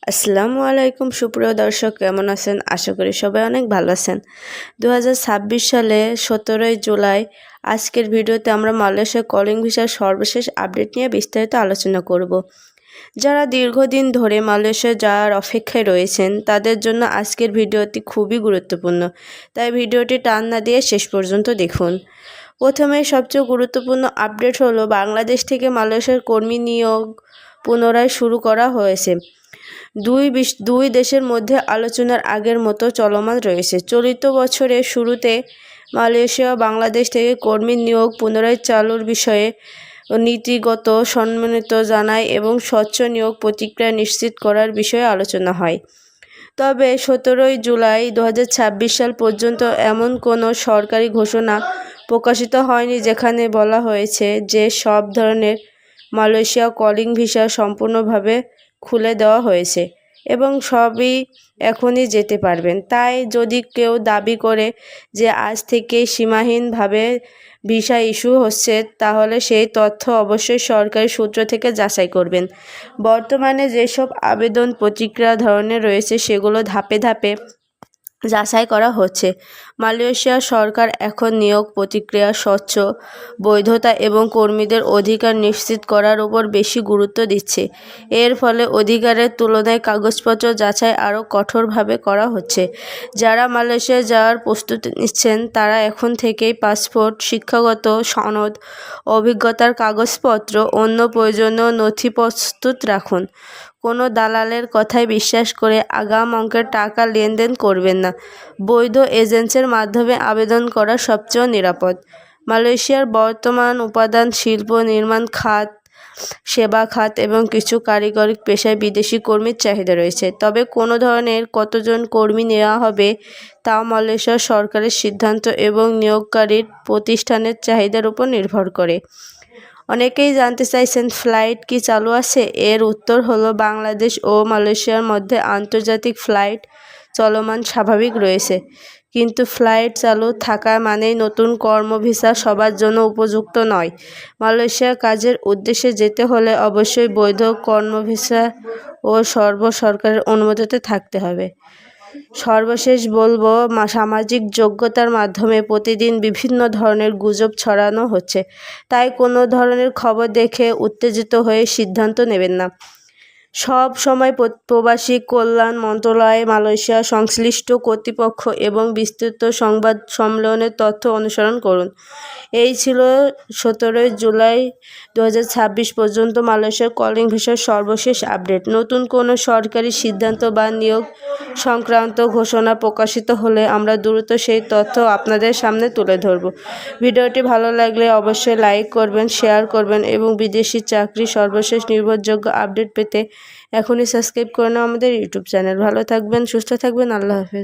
আসসালামু আলাইকুম সুপ্রিয় দর্শক, কেমন আছেন? আশা করি সবাই অনেক ভালো আছেন। 2026 সালে 17 জুলাই আজকের ভিডিওতে আমরা মালয়েশিয়া কলিং ভিসার সর্বশেষ আপডেট নিয়ে বিস্তারিত আলোচনা করব। যারা দীর্ঘদিন ধরে মালয়েশিয়া যাওয়ার অপেক্ষায় রয়েছেন তাদের জন্য আজকের ভিডিওটি খুবই গুরুত্বপূর্ণ, তাই ভিডিওটি টান না দিয়ে শেষ পর্যন্ত দেখুন। প্রথমেই সবচেয়ে গুরুত্বপূর্ণ আপডেট হলো বাংলাদেশ থেকে মালয়েশিয়ার কর্মী নিয়োগ পুনরায় শুরু করা হয়েছে। দুই দেশের মধ্যে আলোচনার আগের মতো চলমান রয়েছে। চলিত বছরের শুরুতে মালয়েশিয়া ও বাংলাদেশ থেকে কর্মী নিয়োগ পুনরায় চালুর বিষয়ে নীতিগত সম্মতি জানায় এবং স্বচ্ছ নিয়োগ প্রক্রিয়া নিশ্চিত করার বিষয়ে আলোচনা হয়। তবে 17 জুলাই 2026 সাল পর্যন্ত এমন কোনো সরকারি ঘোষণা প্রকাশিত হয়নি যেখানে বলা হয়েছে যে সব ধরনের মালয়েশিয়া কলিং ভিসা সম্পূর্ণভাবে খুলে দেওয়া হয়েছে এবং সবই এখনই যেতে পারবেন। তাই যদি কেউ দাবি করে যে আজ থেকে সীমাহীনভাবে ভিসা ইস্যু হচ্ছে, তাহলে সেই তথ্য অবশ্যই সরকারি সূত্র থেকে যাচাই করবেন। বর্তমানে যেসব আবেদন প্রক্রিয়া ধরনের রয়েছে সেগুলো ধাপে ধাপে যাচাই করা হচ্ছে। মালয়েশিয়া সরকার এখন নিয়োগ প্রক্রিয়া স্বচ্ছ, বৈধতা এবং কর্মীদের অধিকার নিশ্চিত করার উপর বেশি গুরুত্ব দিচ্ছে। এর ফলে অধিকারের তুলনায় কাগজপত্র যাচাই আরও কঠোরভাবে করা হচ্ছে। যারা মালয়েশিয়া যাওয়ার প্রস্তুতি নিচ্ছেন তারা এখন থেকেই পাসপোর্ট, শিক্ষাগত সনদ, অভিজ্ঞতার কাগজপত্র, অন্য প্রয়োজনীয় নথি প্রস্তুত রাখুন। কোনো দালালের কথায় বিশ্বাস করে আগাম অঙ্কের টাকা লেনদেন করবেন না। বৈধ এজেন্সির মাধ্যমে আবেদন করা সবচেয়ে নিরাপদ। মালয়েশিয়ার বর্তমান উপাদান শিল্প, নির্মাণ খাত, সেবা খাত এবং কিছু কারিগরি পেশায় বিদেশি কর্মীর চাহিদা রয়েছে। তবে কোনো ধরনের কতজন কর্মী নেওয়া হবে তাও মালয়েশিয়া সরকারের সিদ্ধান্ত এবং নিয়োগকারীর প্রতিষ্ঠানের চাহিদার উপর নির্ভর করে। অনেকেই জানতে চাইছেন ফ্লাইট কি চালু আছে? এর উত্তর হলো বাংলাদেশ ও মালয়েশিয়ার মধ্যে আন্তর্জাতিক ফ্লাইট চলমান স্বাভাবিক রয়েছে, কিন্তু ফ্লাইট চালু থাকা মানেই নতুন কর্ম ভিসা সবার জন্য উপযুক্ত নয়। মালয়েশিয়া কাজের উদ্দেশ্যে যেতে হলে অবশ্যই বৈধ কর্ম ভিসা ও সরকারের অনুমতিতে থাকতে হবে। সর্বশেষ বলবো, সামাজিক যোগ্যতার মাধ্যমে প্রতিদিন বিভিন্ন ধরনের গুজব ছড়ানো হচ্ছে, তাই কোনো ধরনের খবর দেখে উত্তেজিত হয়ে সিদ্ধান্ত নেবেন না। সব সময় প্রবাসী কল্যাণ মন্ত্রণালয়, মালয়েশিয়া সংশ্লিষ্ট কর্তৃপক্ষ এবং বিস্তৃত সংবাদ সম্মেলনের তথ্য অনুসরণ করুন। এই ছিল 17 জুলাই 2026 পর্যন্ত মালয়েশিয়ার কলিং ভিসার সর্বশেষ আপডেট। নতুন কোনো সরকারি সিদ্ধান্ত বা নিয়োগ সংক্রান্ত ঘোষণা প্রকাশিত হলে আমরা দ্রুত সেই তথ্য আপনাদের সামনে তুলে ধরব। ভিডিওটি ভালো লাগলে অবশ্যই লাইক করবেন, শেয়ার করবেন এবং বিদেশি চাকরি সর্বশেষ নির্ভরযোগ্য আপডেট পেতে এখনই সাবস্ক্রাইব করে নাও আমাদের ইউটিউব চ্যানেল। ভালো থাকবেন, সুস্থ থাকবেন, আল্লাহ হাফেজ।